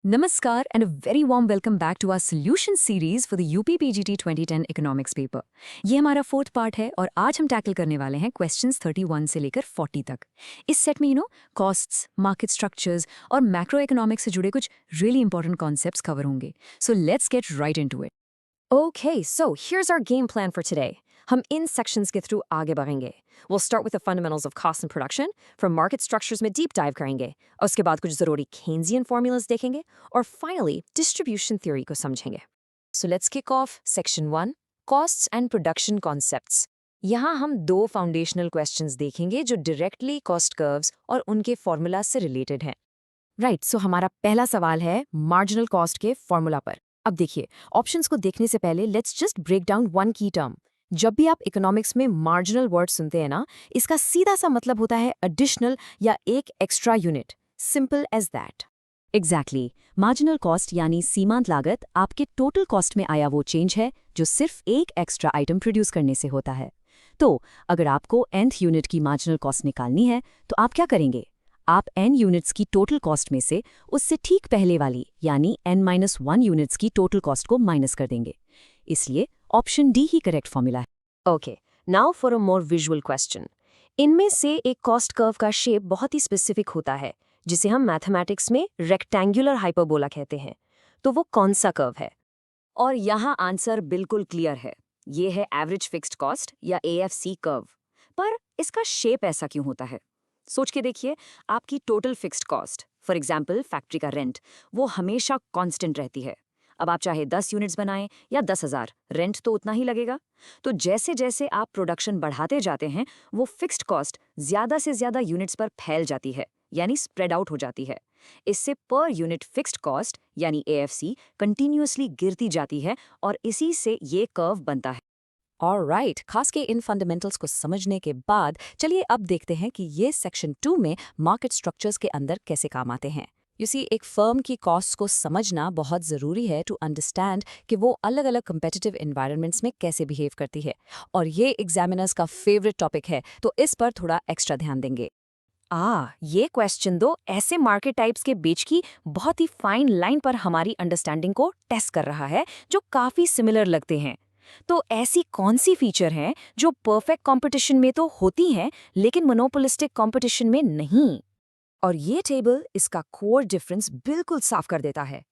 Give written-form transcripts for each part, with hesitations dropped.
Namaskar and a very warm welcome back to our solution series for the UPPGT 2010 Economics paper. ये हमारा fourth part है और आज हम टैकल करने वाले हैं क्वेश्चंस 31 से लेकर 40 तक. इस सेट में कॉस्ट्स, मार्केट स्ट्रक्चर्स और मैक्रो इकोनॉमिक्स से जुड़े कुछ रियली इंपॉर्टेंट कॉन्सेप्ट्स कवर होंगे. So let's get right into it. Okay, so here's our game plan for today. हम इन sections के through आगे बढ़ेंगे. We'll start with the fundamentals of cost and production. From market structures में deep dive करेंगे. और उसके बाद कुछ ज़रूरी Keynesian formulas देखेंगे. और finally, distribution theory को समझेंगे. So let's kick off section 1, costs and production concepts. यहाँ हम दो foundational questions देखेंगे जो directly cost curves और उनके formulas से related हैं. Right, so हमारा पहला सवाल है marginal cost के formula पर. अब देखिए, ऑप्शंस को देखने से पहले let's just break down one की टर्म. जब भी आप इकोनॉमिक्स में मार्जिनल वर्ड सुनते हैं ना, इसका सीधा सा मतलब होता है एडिशनल या एक extra unit. Simple as that. Exactly. Marginal cost यानी सीमांत लागत आपके टोटल कॉस्ट में आया वो चेंज है जो सिर्फ एक एक्स्ट्रा आइटम प्रोड्यूस करने से होता है. तो अगर आपको nth यूनिट की मार्जिनल कॉस्ट निकालनी है तो आप क्या करेंगे? आप n यूनिट्स की टोटल कॉस्ट में से उससे ठीक पहले वाली यानी n-1 यूनिट्स की टोटल कॉस्ट को माइनस कर देंगे. इसलिए ऑप्शन डी ही करेक्ट फॉर्मूला है. Okay, now for a more visual question. इनमें से एक कॉस्ट कर्व का शेप बहुत ही स्पेसिफिक होता है जिसे हम मैथमेटिक्स में रेक्टेंगुलर हाइपरबोला कहते हैं. तो वो कौन सा कर्व है? और यहाँ आंसर बिल्कुल क्लियर है. ये है एवरेज फिक्स्ड कॉस्ट या AFC कर्व. पर इसका शेप ऐसा क्यों होता है? सोच के देखिए, आपकी total fixed cost, for example factory का रेंट, वो हमेशा कांस्टेंट रहती है. अब आप चाहे 10 यूनिट्स बनाएं या 10,000, रेंट तो उतना ही लगेगा. तो जैसे जैसे आप प्रोडक्शन बढ़ाते जाते हैं वो फिक्स्ड कॉस्ट ज़्यादा से ज़्यादा यूनिट्स पर फैल जाती है, यानी स्प्रेड आउट हो जाती है. इससे पर यूनिट फिक्स्ड कॉस्ट यानी AFC कंटिन्यूअसली गिरती जाती है और इसी से ये कर्व बनता है. ऑलराइट, खास के इन फंडामेंटल्स को समझने के बाद चलिए अब देखते हैं कि ये सेक्शन 2 में मार्केट स्ट्रक्चर्स के अंदर कैसे काम आते हैं. यू सी, एक फर्म की कॉस्ट को समझना बहुत ज़रूरी है टू अंडरस्टैंड कि वो अलग अलग कम्पिटिटिव एनवायरनमेंट्स में कैसे बिहेव करती है. और ये एग्जामिनर्स का फेवरेट टॉपिक है, तो इस पर थोड़ा एक्स्ट्रा ध्यान देंगे. ये क्वेश्चन दो ऐसे मार्केट टाइप्स के बीच की बहुत ही फाइन लाइन पर हमारी अंडरस्टैंडिंग को टेस्ट कर रहा है जो काफ़ी सिमिलर लगते हैं. तो ऐसी कौन सी फीचर हैं जो परफेक्ट कंपटीशन में तो होती हैं लेकिन मोनोपोलिस्टिक कंपटीशन में नहीं? और ये टेबल इसका कोर डिफरेंस बिल्कुल साफ कर देता है.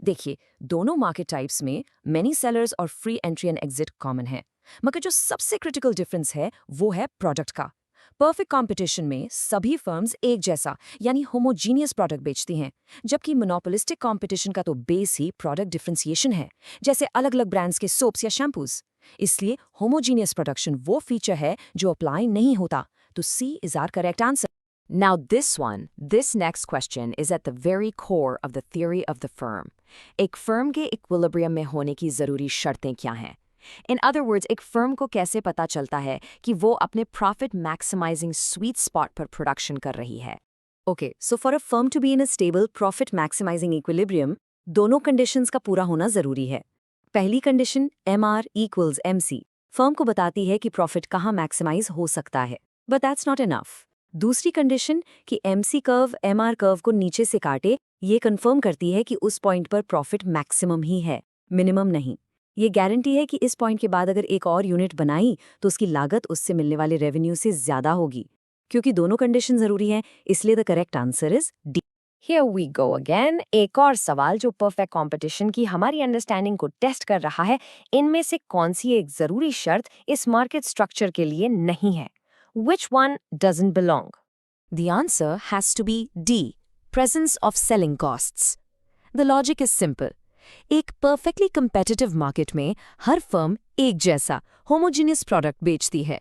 देखिए, दोनों मार्केट टाइप्स में मेनी सेलर्स और free entry and exit common है, मगर जो सबसे क्रिटिकल डिफरेंस है वो है प्रोडक्ट का. परफेक्ट कंपटीशन में सभी फर्म्स एक जैसा यानी होमोजीनियस प्रोडक्ट बेचती हैं, जबकि मोनोपोलिस्टिक कंपटीशन का तो बेस ही प्रोडक्ट डिफरेंशिएशन है, जैसे अलग अलग ब्रांड्स के सोप्स या शैम्पूज. इसलिए होमोजीनियस प्रोडक्शन वो फीचर है जो अप्लाई नहीं होता. तो C is our correct answer. Now this next question is at the very core of the theory of the firm. एक firm के equilibrium में होने की ज़रूरी शर्तें क्या हैं? In other words, एक firm को कैसे पता चलता है कि वो अपने profit maximizing sweet spot पर production कर रही है? Okay, so for a firm to be in a stable profit maximizing equilibrium, दोनों conditions का पूरा होना ज़रूरी है. पहली condition MR equals MC. firm को बताती है कि profit कहाँ maximize हो सकता है. But that's not enough. दूसरी कंडीशन कि MC कर्व MR कर्व को नीचे से काटे, ये कंफर्म करती है कि उस पॉइंट पर प्रॉफिट मैक्सिमम ही है, मिनिमम नहीं. ये गारंटी है कि इस पॉइंट के बाद अगर एक और यूनिट बनाई तो उसकी लागत उससे मिलने वाले रेवेन्यू से ज़्यादा होगी. क्योंकि दोनों कंडीशन ज़रूरी हैं, इसलिए the correct answer is D. Here we go again. एक और सवाल जो परफेक्ट कंपटीशन की हमारी अंडरस्टैंडिंग को टेस्ट कर रहा है. इनमें से कौन सी एक ज़रूरी शर्त इस मार्केट स्ट्रक्चर के लिए नहीं है? Which one doesn't belong? The answer has to be D, presence of selling costs. The logic is simple. एक perfectly competitive market में हर firm एक जैसा homogeneous product बेचती है.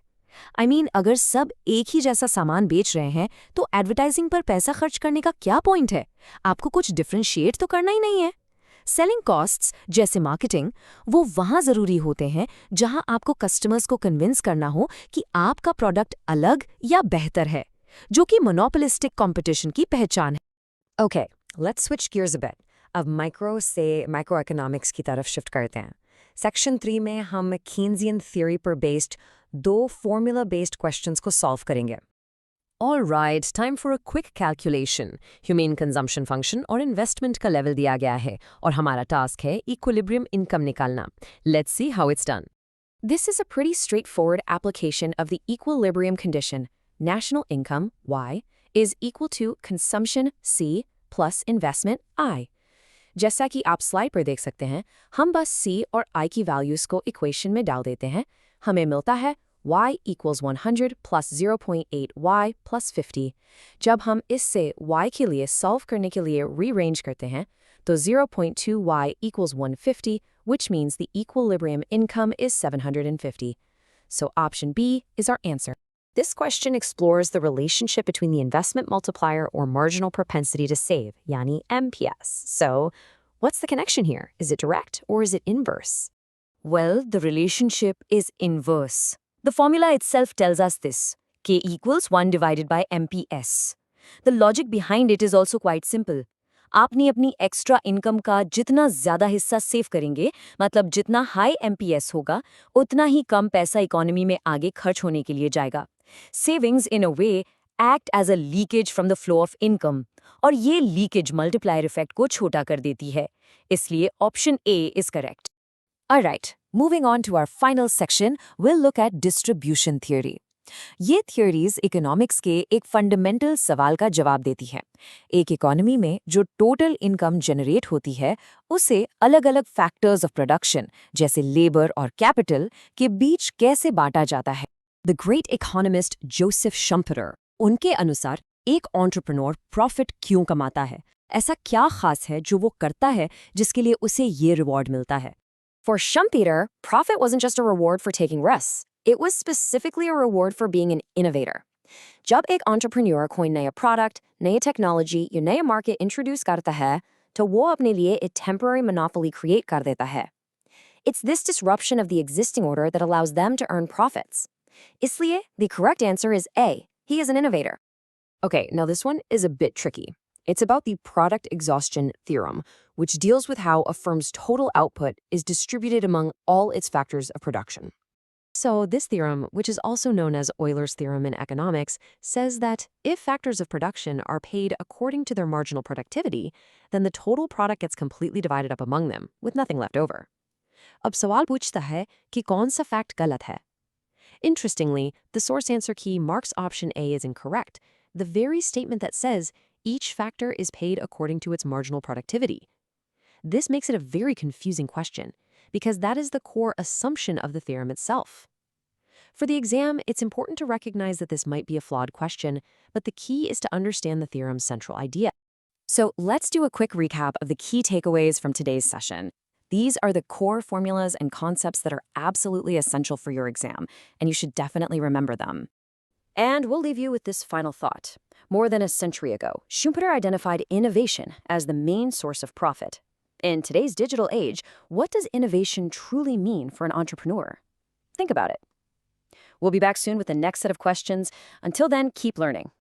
I mean, अगर सब एक ही जैसा सामान बेच रहे हैं तो एडवर्टाइजिंग पर पैसा खर्च करने का क्या पॉइंट है? आपको कुछ डिफरेंशिएट तो करना ही नहीं है. सेलिंग कॉस्ट्स जैसे मार्केटिंग, वो वहाँ ज़रूरी होते हैं जहाँ आपको कस्टमर्स को कन्विंस करना हो कि आपका प्रोडक्ट अलग या बेहतर है, जो कि मोनोपोलिस्टिक कंपटीशन की पहचान है. Okay, let's switch gears a bit. अब माइक्रो से माइक्रो इकोनॉमिक्स की तरफ शिफ्ट करते हैं. सेक्शन 3 में हम कीन्सियन थ्योरी पर बेस्ड दो फॉर्मूला बेस्ड क्वेश्चंस को सॉल्व करेंगे. All right, time for a quick calculation. Humane consumption function और इन्वेस्टमेंट का लेवल दिया गया है और हमारा टास्क है इक्विलिब्रियम इनकम निकालना. Let's see how it's done. This is a pretty straightforward application of the equilibrium condition. National income, Y, is equal to consumption, C, plus investment, I. जैसा कि आप स्लाइड पर देख सकते हैं, हम बस C और I की वैल्यूज को इक्वेशन में डाल देते हैं. हमें मिलता है y equals 100 plus 0.8 y plus 50. जब हम इससे y के लिए सॉल्व करने के लिए रीअरेंज करते हैं, तो 0.2 y equals 150, which means the equilibrium income is 750. So option B is our answer. This question explores the relationship between the investment multiplier or marginal propensity to save, yani MPS. So, what's the connection here? Is it direct or is it inverse? Well, the relationship is inverse. The formula itself tells us this. K equals 1 divided by MPS. The logic behind it is also quite simple. आपने अपनी extra income का जितना ज़्यादा हिस्सा save करेंगे, मतलब जितना high MPS होगा, उतना ही कम पैसा इकोनॉमी में आगे खर्च होने के लिए जाएगा. Savings, in a way, act as a leakage from the flow of income. और ये लीकेज मल्टीप्लायर इफेक्ट को छोटा कर देती है. इसलिए option A is correct. Alright, moving on to our final section, we'll look at distribution theory. ये theories economics के एक फंडामेंटल सवाल का जवाब देती हैं. एक इकोनॉमी में जो टोटल इनकम जनरेट होती है, उसे अलग-अलग फैक्टर्स ऑफ प्रोडक्शन जैसे लेबर और कैपिटल के बीच कैसे बांटा जाता है. द ग्रेट इकोनॉमिस्ट जोसेफ शम्पेटर, उनके अनुसार एक एंटरप्रेन्योर प्रॉफिट क्यों कमाता है? ऐसा क्या खास है जो वो करता है जिसके लिए उसे ये रिवॉर्ड मिलता है? For Schumpeter, profit wasn't just a reward for taking risks. It was specifically a reward for being an innovator. जब एक entrepreneur कोई नया product, नई technology या नया market introduce करता है, तो वो अपने लिए एक temporary monopoly create कर देता है. It's this disruption of the existing order that allows them to earn profits. इसलिए, the correct answer is A. He is an innovator. Okay, now this one is a bit tricky. It's about the product exhaustion theorem, which deals with how a firm's total output is distributed among all its factors of production. So this theorem, which is also known as Euler's theorem in economics, says that if factors of production are paid according to their marginal productivity, then the total product gets completely divided up among them, with nothing left over. अब सवाल पूछता है कि कौन सा fact गलत है? Interestingly, the source answer key marks option A is incorrect, the very statement that says each factor is paid according to its marginal productivity. This makes it a very confusing question, because that is the core assumption of the theorem itself. For the exam, it's important to recognize that this might be a flawed question, but the key is to understand the theorem's central idea. So let's do a quick recap of the key takeaways from today's session. These are the core formulas and concepts that are absolutely essential for your exam, and you should definitely remember them. And we'll leave you with this final thought. More than a century ago, Schumpeter identified innovation as the main source of profit. In today's digital age, what does innovation truly mean for an entrepreneur? Think about it. We'll be back soon with the next set of questions. Until then, keep learning.